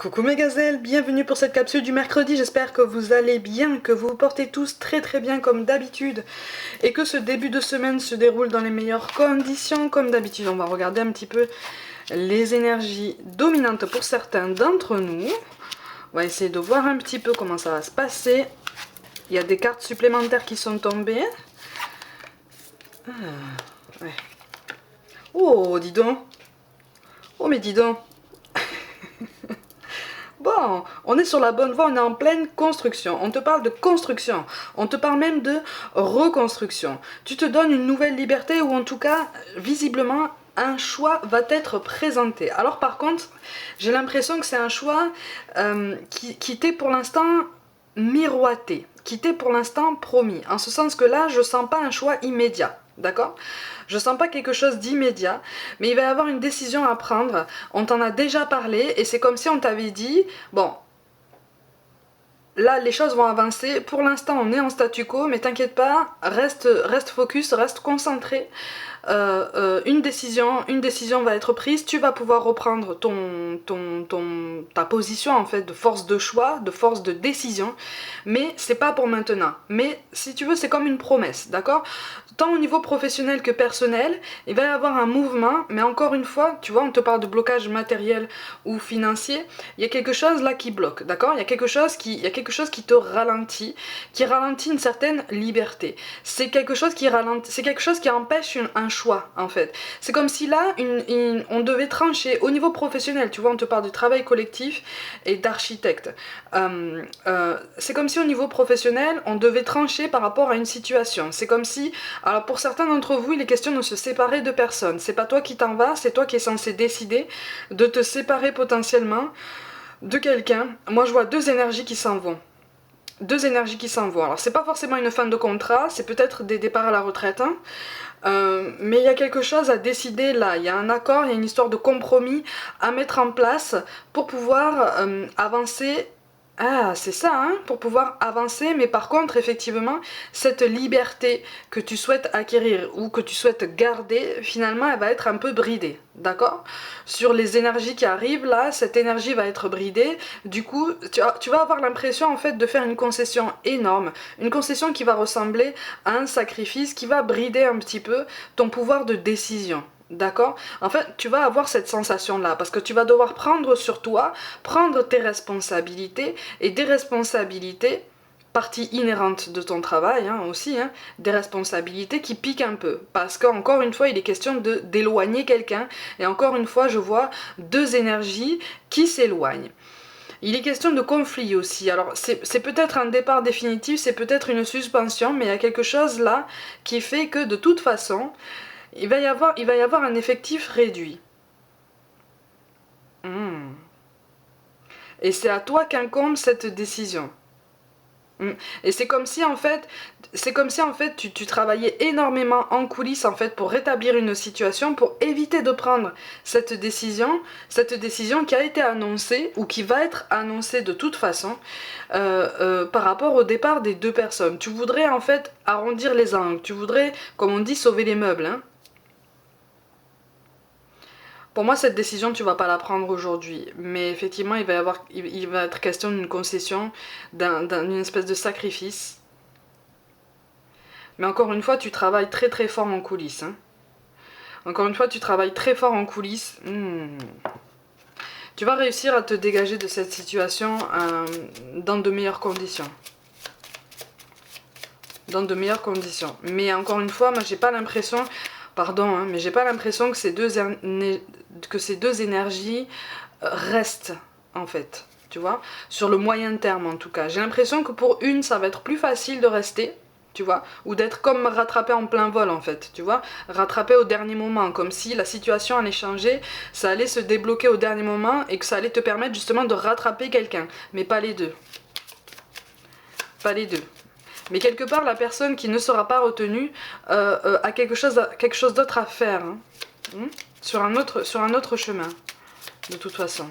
Coucou mes gazelles, bienvenue pour cette capsule du mercredi, j'espère que vous allez bien, que vous vous portez tous très bien comme d'habitude et que ce début de semaine se déroule dans les meilleures conditions comme d'habitude. On va regarder un petit peu les énergies dominantes pour certains d'entre nous. On va essayer de voir un petit peu comment ça va se passer. Il y a des cartes supplémentaires qui sont tombées. Ouais. Oh, dis donc. Oh, mais dis donc. Bon, on est sur la bonne voie, on est en pleine construction. On te parle de construction, on te parle même de reconstruction. Tu te donnes une nouvelle liberté ou en tout cas, visiblement, un choix va t'être présenté. Alors par contre, j'ai l'impression que c'est un choix qui t'est pour l'instant miroité, qui t'est pour l'instant promis. En ce sens que là, je sens pas un choix immédiat. D'accord? Je sens pas quelque chose d'immédiat, mais il va y avoir une décision à prendre. On t'en a déjà parlé et c'est comme si on t'avait dit, bon, là les choses vont avancer. Pour l'instant on est en statu quo, mais t'inquiète pas, reste focus, reste concentré. Une décision va être prise, tu vas pouvoir reprendre ta position en fait de force de choix, de force de décision, mais c'est pas pour maintenant. Mais si tu veux, c'est comme une promesse, d'accord? Tant au niveau professionnel que personnel, il va y avoir un mouvement, mais encore une fois, tu vois, on te parle de blocage matériel ou financier, il y a quelque chose là qui bloque, d'accord? Il y a quelque chose qui te ralentit, qui ralentit une certaine liberté. C'est quelque chose qui ralentit, c'est quelque chose qui empêche un choix en fait. C'est comme si là, on devait trancher au niveau professionnel, tu vois, on te parle du travail collectif et d'architecte. C'est comme si au niveau professionnel, on devait trancher par rapport à une situation. C'est comme si, alors pour certains d'entre vous, il est question de se séparer de personnes. C'est pas toi qui t'en vas, c'est toi qui es censé décider de te séparer potentiellement de quelqu'un. Moi je vois deux énergies qui s'en vont. Deux énergies qui s'en vont. Alors c'est pas forcément une fin de contrat, c'est peut-être des départs à la retraite, hein. Mais il y a quelque chose à décider là, il y a un accord, il y a une histoire de compromis à mettre en place pour pouvoir avancer. Ah, c'est ça, hein, pour pouvoir avancer, mais par contre, effectivement, cette liberté que tu souhaites acquérir ou que tu souhaites garder, finalement, elle va être un peu bridée, d'accord? Sur les énergies qui arrivent, là, cette énergie va être bridée, du coup, tu vas avoir l'impression, en fait, de faire une concession énorme, une concession qui va ressembler à un sacrifice, qui va brider un petit peu ton pouvoir de décision. D'accord? En fait, tu vas avoir cette sensation-là, parce que tu vas devoir prendre sur toi, prendre tes responsabilités, et des responsabilités, partie inhérente de ton travail hein, aussi, hein, des responsabilités qui piquent un peu. Parce qu'encore une fois, il est question d'éloigner quelqu'un, et encore une fois, je vois deux énergies qui s'éloignent. Il est question de conflit aussi. Alors, c'est peut-être un départ définitif, c'est peut-être une suspension, mais il y a quelque chose là qui fait que de toute façon, il va y avoir un effectif réduit. Et c'est à toi qu'incombe cette décision. Et c'est comme si en fait, tu travaillais énormément en coulisses en fait pour rétablir une situation, pour éviter de prendre cette décision qui a été annoncée ou qui va être annoncée de toute façon par rapport au départ des deux personnes. Tu voudrais en fait arrondir les angles, tu voudrais, comme on dit, sauver les meubles, hein. Pour moi, cette décision, tu vas pas la prendre aujourd'hui. Mais effectivement, il va être question d'une concession, d'une espèce de sacrifice. Mais encore une fois, tu travailles très fort en coulisses. Hein. Encore une fois, tu travailles très fort en coulisses. Tu vas réussir à te dégager de cette situation dans de meilleures conditions. Dans de meilleures conditions. Mais encore une fois, moi, j'ai pas l'impression... Pardon, hein, mais j'ai pas l'impression que ces deux énergies restent, en fait, tu vois, sur le moyen terme en tout cas. J'ai l'impression que pour une, ça va être plus facile de rester, tu vois, ou d'être comme rattrapé en plein vol en fait, tu vois, rattrapé au dernier moment, comme si la situation allait changer, ça allait se débloquer au dernier moment et que ça allait te permettre justement de rattraper quelqu'un, mais pas les deux. Pas les deux. Mais quelque part, la personne qui ne sera pas retenue a quelque chose d'autre à faire. Hein. Sur un autre chemin, de toute façon.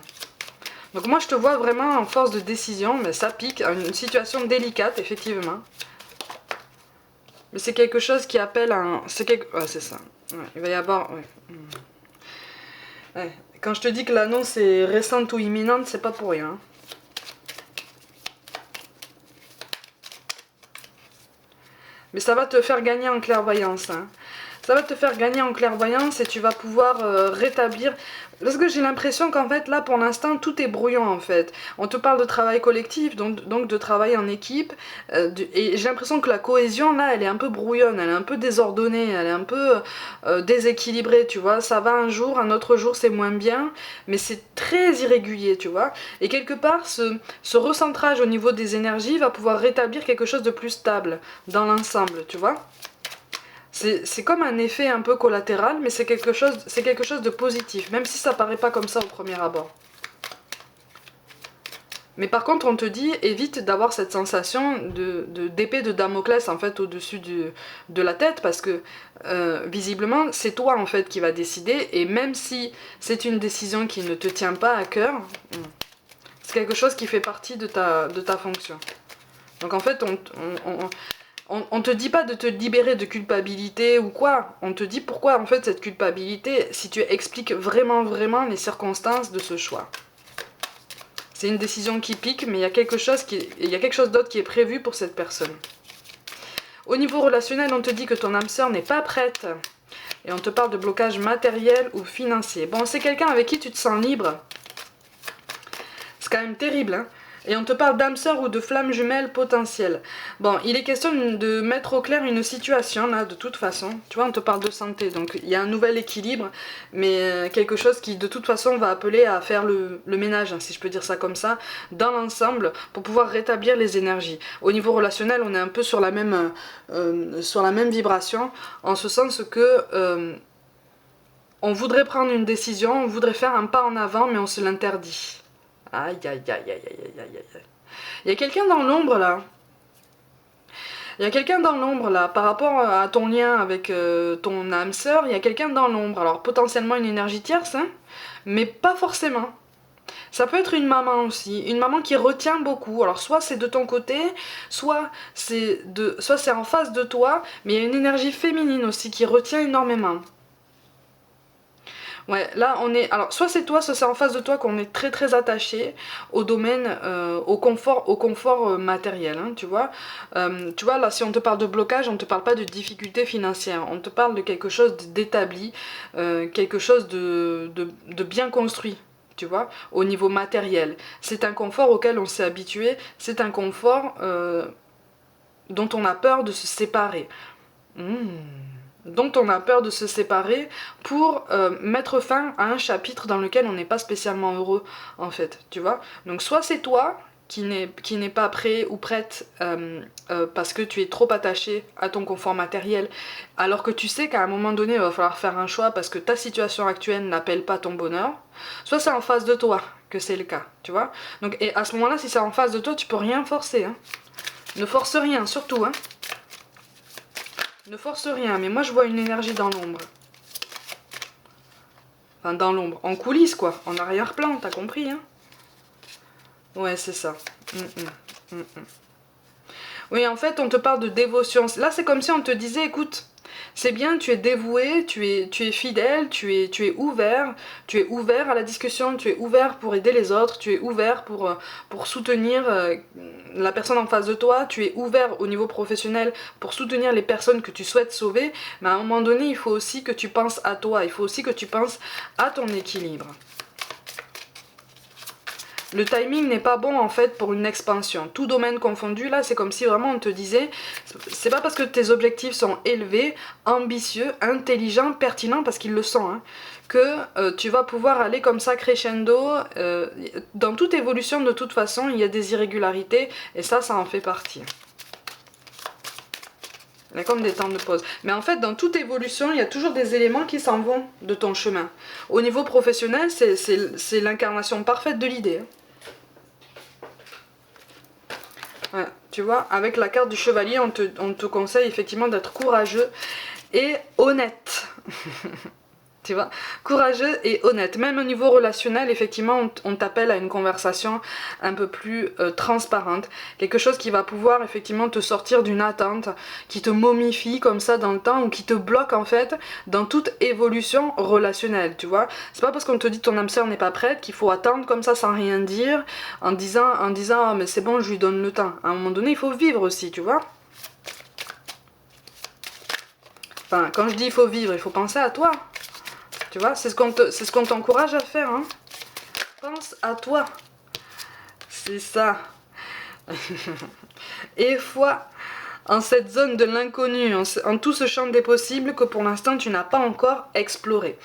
Donc moi, je te vois vraiment en force de décision, mais ça pique, une situation délicate, effectivement. Mais c'est quelque chose qui appelle un... Ouais, c'est ça. Ouais, il va y avoir... Ouais. Ouais. Quand je te dis que l'annonce est récente ou imminente, c'est pas pour rien. Mais ça va te faire gagner en clairvoyance. Hein. Ça va te faire gagner en clairvoyance et tu vas pouvoir rétablir... Parce que j'ai l'impression qu'en fait, là, pour l'instant, tout est brouillon, en fait. On te parle de travail collectif, donc de travail en équipe. Et j'ai l'impression que la cohésion, là, elle est un peu brouillonne, elle est un peu désordonnée, elle est un peu déséquilibrée, tu vois. Ça va un jour, un autre jour, c'est moins bien, mais c'est très irrégulier, tu vois. Et quelque part, ce recentrage au niveau des énergies va pouvoir rétablir quelque chose de plus stable dans l'ensemble, tu vois. C'est comme un effet un peu collatéral, mais c'est quelque chose de positif, même si ça paraît pas comme ça au premier abord. Mais par contre, on te dit, évite d'avoir cette sensation d'épée de Damoclès en fait au-dessus de la tête, parce que visiblement, c'est toi en fait qui va décider, et même si c'est une décision qui ne te tient pas à cœur, c'est quelque chose qui fait partie de ta fonction. Donc en fait, on te dit pas de te libérer de culpabilité ou quoi, on te dit pourquoi en fait cette culpabilité, si tu expliques vraiment les circonstances de ce choix. C'est une décision qui pique, mais il y a quelque chose d'autre qui est prévu pour cette personne. Au niveau relationnel, on te dit que ton âme sœur n'est pas prête, et on te parle de blocage matériel ou financier. Bon, c'est quelqu'un avec qui tu te sens libre. C'est quand même terrible, hein. Et on te parle d'âme sœur ou de flamme jumelle potentielle. Bon, il est question de mettre au clair une situation, là, de toute façon. Tu vois, on te parle de santé, donc il y a un nouvel équilibre, mais quelque chose qui, de toute façon, va appeler à faire le ménage, hein, si je peux dire ça comme ça, dans l'ensemble, pour pouvoir rétablir les énergies. Au niveau relationnel, on est un peu sur la même vibration, en ce sens que on voudrait prendre une décision, on voudrait faire un pas en avant, mais on se l'interdit. Aïe, aïe, aïe, aïe, aïe, aïe, aïe. Il y a quelqu'un dans l'ombre, là. Il y a quelqu'un dans l'ombre, là. Par rapport à ton lien avec ton âme sœur, il y a quelqu'un dans l'ombre. Alors, potentiellement une énergie tierce, hein, mais pas forcément. Ça peut être une maman aussi. Une maman qui retient beaucoup. Alors, soit c'est de ton côté, soit c'est en face de toi, mais il y a une énergie féminine aussi qui retient énormément. Ouais, là on est... Alors soit c'est toi, soit c'est en face de toi qu'on est très attaché au domaine, au confort matériel, hein, tu vois. Tu vois, là si on te parle de blocage, on ne te parle pas de difficultés financières, on te parle de quelque chose d'établi, quelque chose de bien construit. Tu vois, au niveau matériel. C'est un confort auquel on s'est habitué, c'est un confort dont on a peur de se séparer. Dont on a peur de se séparer pour mettre fin à un chapitre dans lequel on n'est pas spécialement heureux, en fait, tu vois. Donc soit c'est toi qui n'est pas prêt ou prête parce que tu es trop attaché à ton confort matériel, alors que tu sais qu'à un moment donné, il va falloir faire un choix parce que ta situation actuelle n'appelle pas ton bonheur, soit c'est en face de toi que c'est le cas, tu vois. Donc, et à ce moment-là, si c'est en face de toi, tu peux rien forcer, hein. Ne force rien, surtout, hein. Ne force rien, mais moi je vois une énergie dans l'ombre. Enfin, dans l'ombre. En coulisses, quoi. En arrière-plan, t'as compris, hein? Ouais, c'est ça. Oui, en fait, on te parle de dévotion. Là, c'est comme si on te disait, écoute, c'est bien, tu es dévoué, tu es fidèle, tu es ouvert à la discussion, tu es ouvert pour aider les autres, tu es ouvert pour soutenir la personne en face de toi, tu es ouvert au niveau professionnel pour soutenir les personnes que tu souhaites sauver, mais à un moment donné, il faut aussi que tu penses à toi, il faut aussi que tu penses à ton équilibre. Le timing n'est pas bon en fait pour une expansion. Tout domaine confondu, là c'est comme si vraiment on te disait, c'est pas parce que tes objectifs sont élevés, ambitieux, intelligents, pertinents, parce qu'ils le sont, hein, que tu vas pouvoir aller comme ça crescendo. Dans toute évolution de toute façon, il y a des irrégularités et ça en fait partie. Il y a comme des temps de pause. Mais en fait, dans toute évolution, il y a toujours des éléments qui s'en vont de ton chemin. Au niveau professionnel, c'est l'incarnation parfaite de l'idée, hein. Ouais, tu vois, avec la carte du chevalier, on te conseille effectivement d'être courageux et honnête. Tu vois, courageux et honnête. Même au niveau relationnel, effectivement, on t'appelle à une conversation un peu plus transparente. Quelque chose qui va pouvoir effectivement te sortir d'une attente, qui te momifie comme ça dans le temps ou qui te bloque en fait dans toute évolution relationnelle, tu vois. C'est pas parce qu'on te dit ton âme sœur n'est pas prête qu'il faut attendre comme ça sans rien dire, en disant ah, mais c'est bon, je lui donne le temps. À un moment donné, il faut vivre aussi, tu vois. Enfin, quand je dis il faut vivre, il faut penser à toi. Tu vois, c'est ce qu'on t'encourage à faire. Hein. Pense à toi. C'est ça. Et foi en cette zone de l'inconnu, en tout ce champ des possibles que pour l'instant tu n'as pas encore exploré.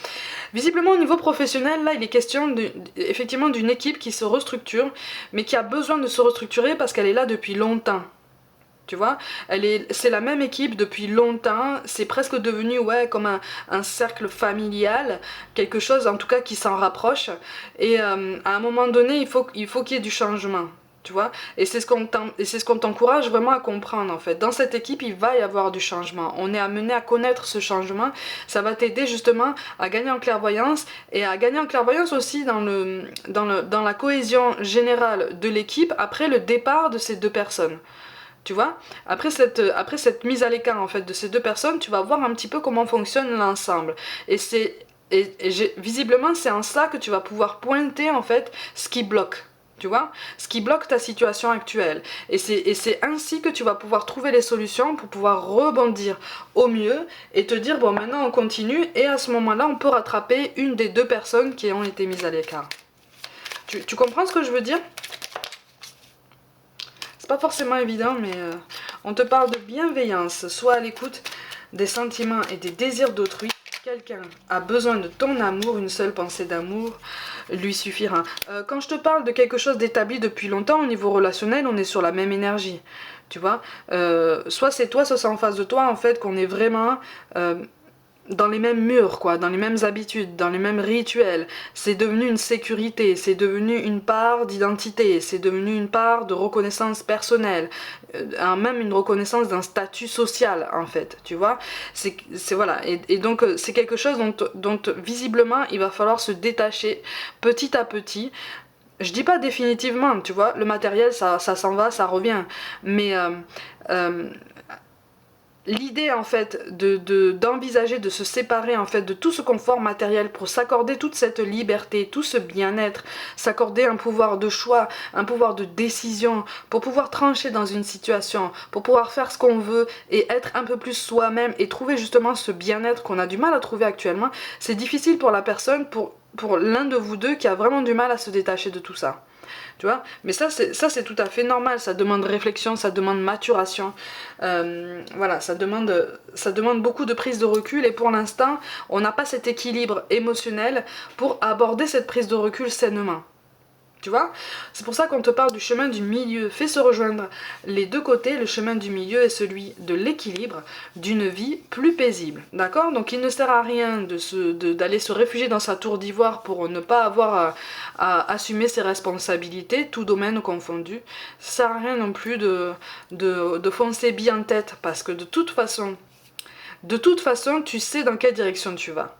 Visiblement au niveau professionnel, là il est question effectivement d'une équipe qui se restructure, mais qui a besoin de se restructurer parce qu'elle est là depuis longtemps. Tu vois, c'est la même équipe depuis longtemps, c'est presque devenu ouais, comme un cercle familial, quelque chose en tout cas qui s'en rapproche. Et à un moment donné, il faut qu'il y ait du changement. Tu vois, et c'est ce qu'on t'encourage vraiment à comprendre en fait. Dans cette équipe, il va y avoir du changement. On est amené à connaître ce changement. Ça va t'aider justement à gagner en clairvoyance et à gagner en clairvoyance aussi dans la cohésion générale de l'équipe après le départ de ces deux personnes. Tu vois, après cette mise à l'écart en fait de ces deux personnes, tu vas voir un petit peu comment fonctionne l'ensemble. Visiblement, c'est en ça que tu vas pouvoir pointer en fait ce qui bloque. Tu vois, ce qui bloque ta situation actuelle. Et c'est ainsi que tu vas pouvoir trouver les solutions pour pouvoir rebondir au mieux et te dire bon maintenant on continue et à ce moment-là on peut rattraper une des deux personnes qui ont été mises à l'écart. Tu comprends ce que je veux dire ? C'est pas forcément évident, mais on te parle de bienveillance. Sois à l'écoute des sentiments et des désirs d'autrui. Quelqu'un a besoin de ton amour, une seule pensée d'amour lui suffira. Quand je te parle de quelque chose d'établi depuis longtemps au niveau relationnel, on est sur la même énergie. Tu vois, soit c'est toi, soit c'est en face de toi, en fait, qu'on est vraiment dans les mêmes murs, quoi, dans les mêmes habitudes, dans les mêmes rituels. C'est devenu une sécurité, c'est devenu une part d'identité, c'est devenu une part de reconnaissance personnelle, même une reconnaissance d'un statut social, en fait, tu vois. Voilà, et donc c'est quelque chose dont visiblement il va falloir se détacher petit à petit. Je dis pas définitivement, tu vois, le matériel ça s'en va, ça revient, mais l'idée en fait d'envisager de se séparer en fait de tout ce confort matériel pour s'accorder toute cette liberté, tout ce bien-être, s'accorder un pouvoir de choix, un pouvoir de décision, pour pouvoir trancher dans une situation, pour pouvoir faire ce qu'on veut et être un peu plus soi-même et trouver justement ce bien-être qu'on a du mal à trouver actuellement, c'est difficile pour la personne, pour l'un de vous deux qui a vraiment du mal à se détacher de tout ça. Tu vois, mais ça c'est tout à fait normal, ça demande réflexion, ça demande maturation, voilà, ça demande beaucoup de prise de recul et pour l'instant on n'a pas cet équilibre émotionnel pour aborder cette prise de recul sainement. Tu vois, c'est pour ça qu'on te parle du chemin du milieu. Fais se rejoindre les deux côtés. Le chemin du milieu est celui de l'équilibre, d'une vie plus paisible. D'accord ? Donc il ne sert à rien d'aller se réfugier dans sa tour d'ivoire pour ne pas avoir à assumer ses responsabilités, tout domaine confondu. Ça sert à rien non plus de foncer bien en tête parce que de toute façon, tu sais dans quelle direction tu vas.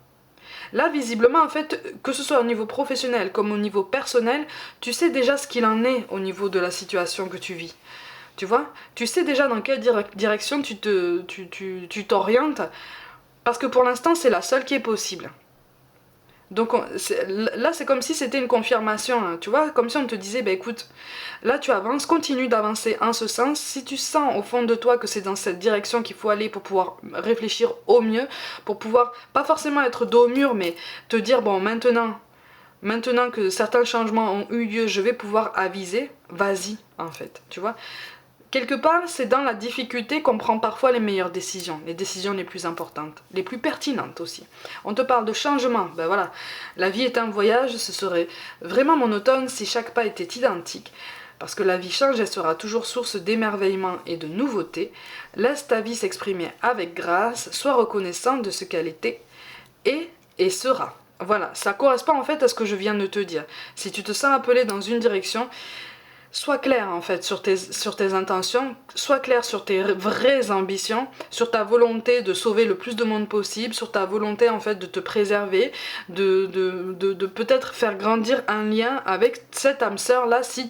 Là, visiblement, en fait, que ce soit au niveau professionnel comme au niveau personnel, tu sais déjà ce qu'il en est au niveau de la situation que tu vis. Tu vois ? Tu sais déjà dans quelle direction tu t'orientes, parce que pour l'instant, c'est la seule qui est possible. Donc là, c'est comme si c'était une confirmation, hein, tu vois, comme si on te disait, bah écoute, là tu avances, continue d'avancer en ce sens. Si tu sens au fond de toi que c'est dans cette direction qu'il faut aller pour pouvoir réfléchir au mieux, pour pouvoir, pas forcément être dos au mur, mais te dire, bon, maintenant que certains changements ont eu lieu, je vais pouvoir aviser, vas-y, en fait, tu vois. Quelque part, c'est dans la difficulté qu'on prend parfois les meilleures décisions, les décisions les plus importantes, les plus pertinentes aussi. On te parle de changement, ben voilà, la vie est un voyage, ce serait vraiment monotone si chaque pas était identique, parce que la vie change, elle sera toujours source d'émerveillement et de nouveauté. Laisse ta vie s'exprimer avec grâce, sois reconnaissante de ce qu'elle était et sera. Voilà, ça correspond en fait à ce que je viens de te dire. Si tu te sens appelé dans une direction, Sois clair en fait sur tes intentions, sois clair sur tes vraies ambitions, sur ta volonté de sauver le plus de monde possible, sur ta volonté en fait de te préserver, de peut-être faire grandir un lien avec cette âme sœur là si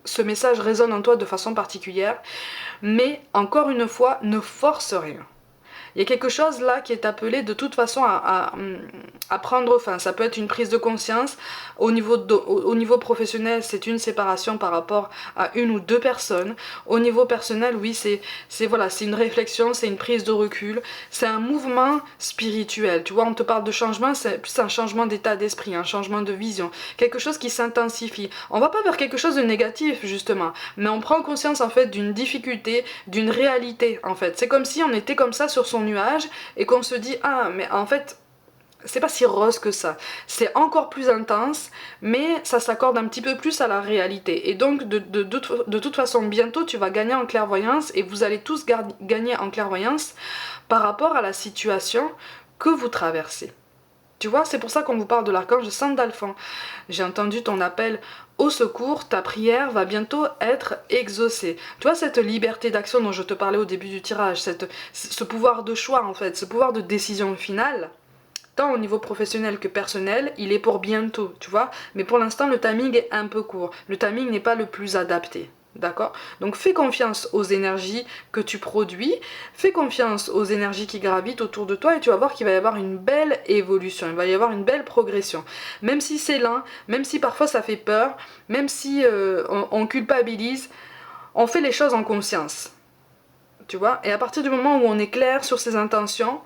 ce message résonne en toi de façon particulière. Mais encore une fois, ne force rien. Il y a quelque chose là qui est appelé de toute façon à prendre fin. Ça peut être une prise de conscience. Au niveau professionnel, c'est une séparation par rapport à une ou deux personnes. Au niveau personnel, oui, c'est une réflexion, c'est une prise de recul. C'est un mouvement spirituel. Tu vois, on te parle de changement, c'est plus un changement d'état d'esprit, un changement de vision. Quelque chose qui s'intensifie. On va pas vers quelque chose de négatif, justement. Mais on prend conscience, en fait, d'une difficulté, d'une réalité, en fait. C'est comme si on était comme ça sur son nuage et qu'on se dit ah mais en fait c'est pas si rose que ça, c'est encore plus intense mais ça s'accorde un petit peu plus à la réalité et donc de toute façon bientôt tu vas gagner en clairvoyance et vous allez tous gagner en clairvoyance par rapport à la situation que vous traversez. Tu vois, c'est pour ça qu'on vous parle de l'archange Sandalphon. J'ai entendu ton appel au secours, ta prière va bientôt être exaucée. Tu vois, cette liberté d'action dont je te parlais au début du tirage, ce pouvoir de choix en fait, ce pouvoir de décision finale, tant au niveau professionnel que personnel, il est pour bientôt, tu vois. Mais pour l'instant, le timing est un peu court. Le timing n'est pas le plus adapté. D'accord? Donc fais confiance aux énergies que tu produis, fais confiance aux énergies qui gravitent autour de toi et tu vas voir qu'il va y avoir une belle évolution, il va y avoir une belle progression. Même si c'est lent, même si parfois ça fait peur, même si on culpabilise, on fait les choses en conscience. Tu vois, et à partir du moment où on est clair sur ses intentions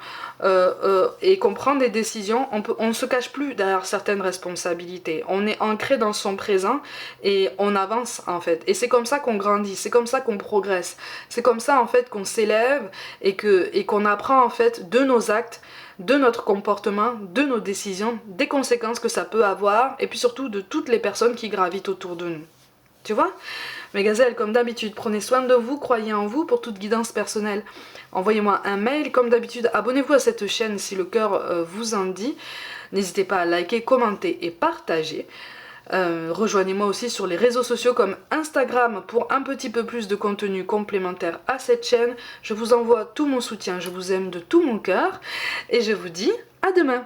et qu'on prend des décisions, on ne se cache plus derrière certaines responsabilités. On est ancré dans son présent et on avance en fait. Et c'est comme ça qu'on grandit, c'est comme ça qu'on progresse. C'est comme ça en fait qu'on s'élève et qu'on apprend en fait de nos actes, de notre comportement, de nos décisions, des conséquences que ça peut avoir et puis surtout de toutes les personnes qui gravitent autour de nous. Tu vois? Mes gazelles, comme d'habitude, prenez soin de vous, croyez en vous pour toute guidance personnelle. Envoyez-moi un mail, comme d'habitude, abonnez-vous à cette chaîne si le cœur vous en dit. N'hésitez pas à liker, commenter et partager. Rejoignez-moi aussi sur les réseaux sociaux comme Instagram pour un petit peu plus de contenu complémentaire à cette chaîne. Je vous envoie tout mon soutien, je vous aime de tout mon cœur et je vous dis à demain.